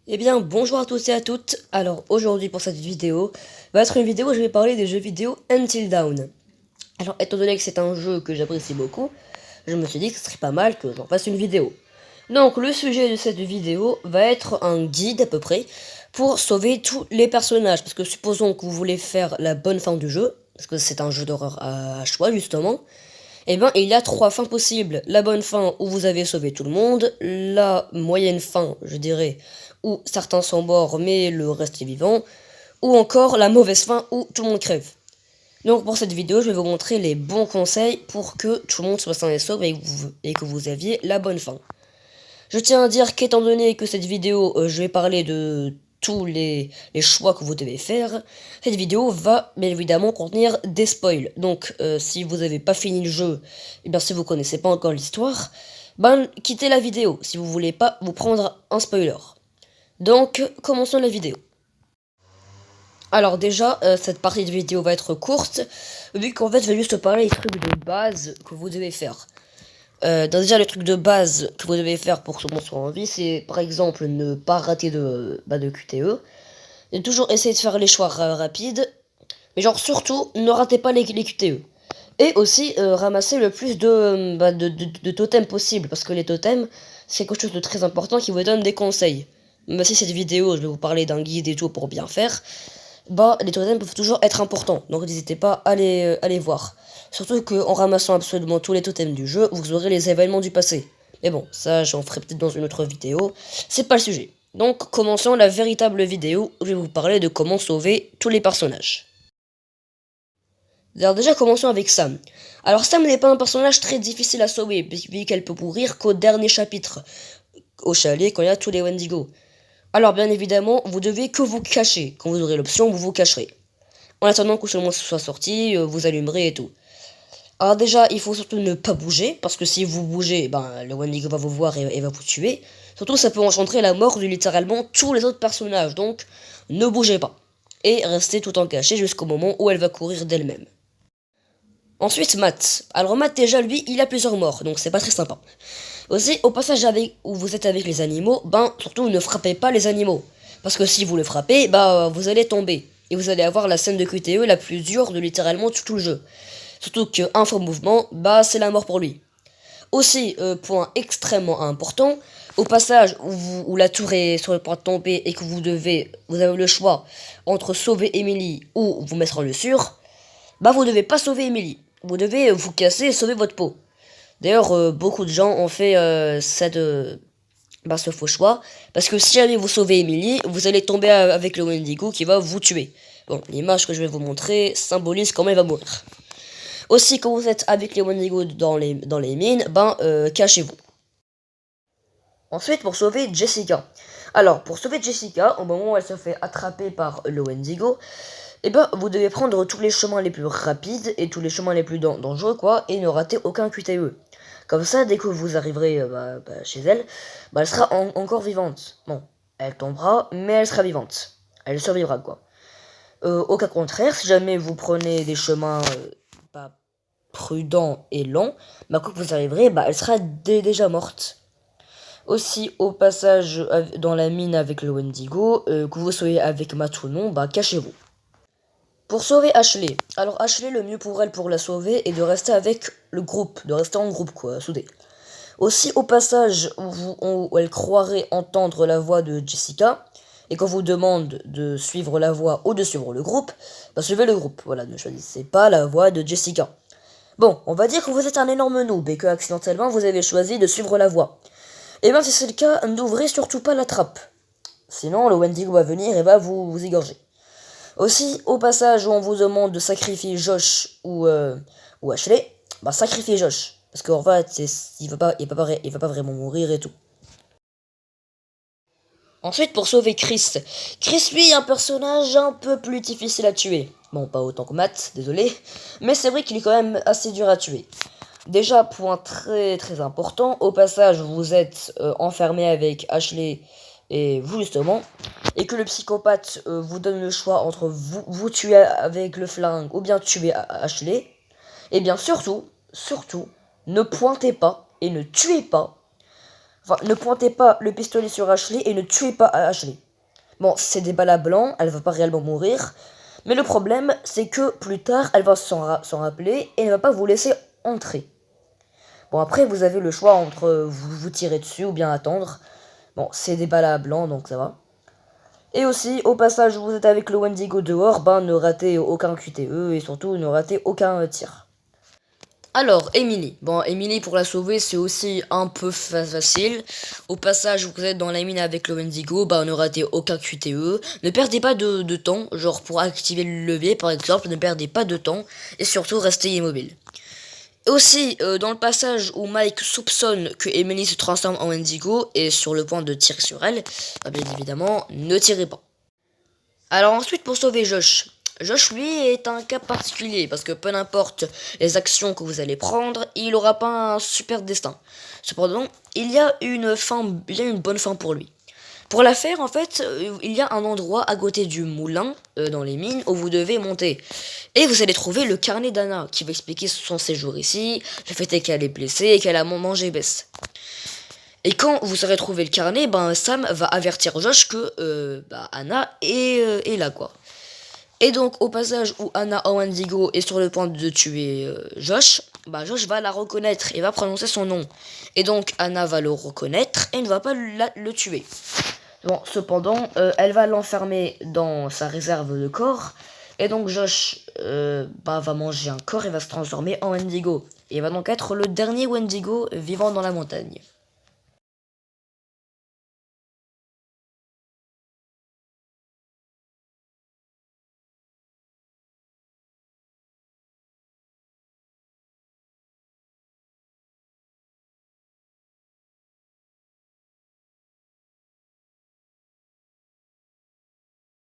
Eh bien, bonjour à tous et à toutes. Alors, aujourd'hui pour cette vidéo, va être une vidéo où je vais parler des jeux vidéo Until Dawn. Alors, étant donné que c'est un jeu que j'apprécie beaucoup, je me suis dit que ce serait pas mal que j'en fasse une vidéo. Donc, le sujet de cette vidéo va être un guide à peu près pour sauver tous les personnages. Parce que supposons que vous voulez faire la bonne fin du jeu, parce que c'est un jeu d'horreur à choix justement. Eh bien, il y a trois fins possibles. La bonne fin où vous avez sauvé tout le monde, la moyenne fin, je dirais, où certains sont morts mais le reste est vivant, ou encore la mauvaise fin où tout le monde crève. Donc pour cette vidéo, je vais vous montrer les bons conseils pour que tout le monde soit sain et sauve et que vous aviez la bonne fin. Je tiens à dire qu'étant donné que cette vidéo, je vais parler de tous les choix que vous devez faire, cette vidéo va bien évidemment contenir des spoils. Donc si vous n'avez pas fini le jeu, et bien si vous connaissez pas encore l'histoire, ben quittez la vidéo si vous voulez pas vous prendre un spoiler. Donc commençons la vidéo. Alors déjà, cette partie de vidéo va être courte, vu qu'en fait je vais juste parler des trucs de base que vous devez faire. Donc déjà, le truc de base que vous devez faire pour que ce monde soit en vie, c'est par exemple ne pas rater de QTE. Et toujours essayer de faire les choix rapides. Mais genre surtout, ne ratez pas les QTE. Et aussi, ramasser le plus de totems possible. Parce que les totems, c'est quelque chose de très important qui vous donne des conseils. Même si cette vidéo, je vais vous parler d'un guide et tout pour bien faire. Bah, les totems peuvent toujours être importants. Donc n'hésitez pas à les voir. Surtout qu'en ramassant absolument tous les totems du jeu, vous aurez les événements du passé. Mais bon, ça j'en ferai peut-être dans une autre vidéo, c'est pas le sujet. Donc commençons la véritable vidéo où je vais vous parler de comment sauver tous les personnages. Alors déjà commençons avec Sam. Alors Sam n'est pas un personnage très difficile à sauver, vu qu'elle peut mourir qu'au dernier chapitre, au chalet quand il y a tous les Wendigo. Alors bien évidemment, vous devez que vous cacher. Quand vous aurez l'option, vous vous cacherez. En attendant que tout le monde soit sorti, vous allumerez et tout. Alors déjà, il faut surtout ne pas bouger, parce que si vous bougez, ben, le Wendigo va vous voir et va vous tuer. Surtout, ça peut engendrer la mort de littéralement tous les autres personnages, donc ne bougez pas. Et restez tout en caché jusqu'au moment où elle va courir d'elle-même. Ensuite, Matt. Alors Matt, déjà, lui, il a plusieurs morts, donc c'est pas très sympa. Aussi, au passage où vous êtes avec les animaux, ben, surtout ne frappez pas les animaux. Parce que si vous le frappez, bah, vous allez tomber. Et vous allez avoir la scène de QTE la plus dure de littéralement tout le jeu. Surtout qu'un faux mouvement, bah c'est la mort pour lui. Aussi, point extrêmement important, au passage où la tour est sur le point de tomber et que vous avez le choix entre sauver Emily ou vous mettre en lussure, bah vous devez pas sauver Emily. Vous devez vous casser et sauver votre peau. D'ailleurs, beaucoup de gens ont fait ce faux choix, parce que si jamais vous sauvez Emily, vous allez tomber avec le Wendigo qui va vous tuer. Bon, l'image que je vais vous montrer symbolise comment il va mourir. Aussi, quand vous êtes avec les Wendigo dans les mines, cachez-vous. Ensuite, pour sauver Jessica. Alors, pour sauver Jessica, au moment où elle se fait attraper par le Wendigo, vous devez prendre tous les chemins les plus rapides et tous les chemins les plus dangereux, quoi, et ne rater aucun QTE. Comme ça, dès que vous arriverez chez elle, elle sera encore vivante. Bon, elle tombera, mais elle sera vivante. Elle survivra, quoi. Au cas contraire, si jamais vous prenez des chemins prudent et lent, quand vous arriverez, elle sera déjà morte. Aussi, au passage dans la mine avec le Wendigo, que vous soyez avec Matt ou non, cachez-vous. Pour sauver Ashley. Alors Ashley, le mieux pour elle pour la sauver est de rester avec le groupe, de rester en groupe, quoi, soudé. Aussi, au passage où elle croirait entendre la voix de Jessica, et qu'on vous demande de suivre la voix ou de suivre le groupe, suivez le groupe, voilà, ne choisissez pas la voix de Jessica. Bon, on va dire que vous êtes un énorme noob et que accidentellement vous avez choisi de suivre la voie. Et si c'est le cas, n'ouvrez surtout pas la trappe. Sinon, le Wendigo va venir et va vous égorger. Aussi, au passage où on vous demande de sacrifier Josh ou Ashley, sacrifiez Josh. Parce qu'en fait, il va pas vraiment mourir et tout. Ensuite, pour sauver Chris. Chris, lui, est un personnage un peu plus difficile à tuer. Bon, pas autant que Matt, désolé. Mais c'est vrai qu'il est quand même assez dur à tuer. Déjà, point très très important, au passage, vous êtes enfermé avec Ashley et vous justement, et que le psychopathe vous donne le choix entre vous tuer avec le flingue ou bien tuer Ashley, et bien surtout, ne pointez pas et ne tuez pas Enfin, ne pointez pas le pistolet sur Ashley et ne tuez pas Ashley. Bon, c'est des balles à blanc, elle va pas réellement mourir. Mais le problème, c'est que plus tard, elle va s'en rappeler et elle ne va pas vous laisser entrer. Bon, après, vous avez le choix entre vous tirer dessus ou bien attendre. Bon, c'est des balles à blanc, donc ça va. Et aussi, au passage où vous êtes avec le Wendigo dehors, ben ne ratez aucun QTE et surtout ne ratez aucun tir. Alors, Emily. Bon, Emily, pour la sauver, c'est aussi un peu facile. Au passage où vous êtes dans la mine avec le Wendigo, bah ne ratez aucun QTE. Ne perdez pas de temps, genre pour activer le levier par exemple, ne perdez pas de temps. Et surtout, restez immobile. Aussi, dans le passage où Mike soupçonne que Emily se transforme en Wendigo et sur le point de tirer sur elle, bah bien évidemment, ne tirez pas. Alors ensuite, pour sauver Josh. Josh, lui, est un cas particulier, parce que peu importe les actions que vous allez prendre, il aura pas un super destin. Cependant, il y a une bonne fin pour lui. Pour la faire, en fait, il y a un endroit à côté du moulin, dans les mines, où vous devez monter. Et vous allez trouver le carnet d'Anna, qui va expliquer son séjour ici, le fait est qu'elle est blessée et qu'elle a mangé Bess. Et quand vous aurez trouvé le carnet, ben Sam va avertir Josh que Anna est là, quoi. Et donc, au passage où Anna Wendigo est sur le point de tuer Josh, bah Josh va la reconnaître et va prononcer son nom. Et donc, Anna va le reconnaître et ne va pas le tuer. Bon, cependant, elle va l'enfermer dans sa réserve de corps. Et donc, Josh va manger un corps et va se transformer en Wendigo. Et va donc être le dernier Wendigo vivant dans la montagne.